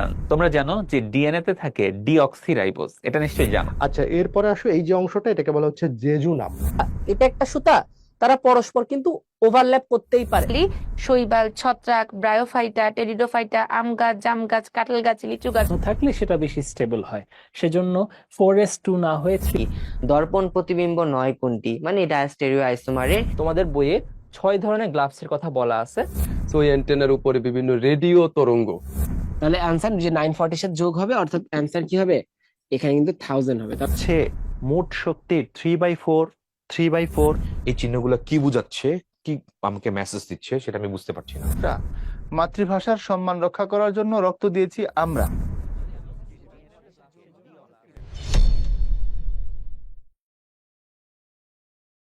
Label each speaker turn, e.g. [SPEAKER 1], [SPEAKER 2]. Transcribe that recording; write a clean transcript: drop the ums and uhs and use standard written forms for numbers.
[SPEAKER 1] হাসান, তোমরা জানো যে ডিএনএ তে থাকে ডিঅক্সিরাইবোজ, এটা নিশ্চয়ই জানো।
[SPEAKER 2] আচ্ছা, এরপরে আসো এই যে অংশটা, এটাকে বলা হচ্ছে জেজুনাম।
[SPEAKER 3] এটা একটা সুতা, তারা পরস্পর কিন্তু ওভারল্যাপ করতেই পারে।
[SPEAKER 4] শৈবাল, ছত্রাক, ব্রায়োফাইটা, টেরিডোফাইটা, আম গাছ, জাম গাছ, কাঁঠাল গাছ, লিচু গাছ
[SPEAKER 5] থাকলে সেটা বেশি স্টেবল হয়, সেজন্য 4s2 না হয়ে
[SPEAKER 6] দর্পণ প্রতিবিম্ব নয় কোনটি, মানে ডায়াস্টেরিও আইসোমারে।
[SPEAKER 3] তোমাদের বইয়ে 6 ধরনের গ্লাভসের কথা বলা আছে।
[SPEAKER 7] তো এই অ্যান্টেনার উপরে বিভিন্ন রেডিও তরঙ্গ।
[SPEAKER 8] তাহলে অ্যান্সার যে 940 সাথে যোগ হবে, অর্থাৎ অ্যান্সার কি হবে এখানে কিন্তু 1000 হবে।
[SPEAKER 1] হচ্ছে মোট শক্তির 3/4 3/4।
[SPEAKER 9] এই চিহ্নগুলো কি বোঝাচ্ছে, কি আমাকে মেসেজ দিচ্ছে সেটা আমি বুঝতে পারছি না।
[SPEAKER 10] মাতৃভাষার সম্মান রক্ষা করার জন্য রক্ত দিয়েছি আমরা।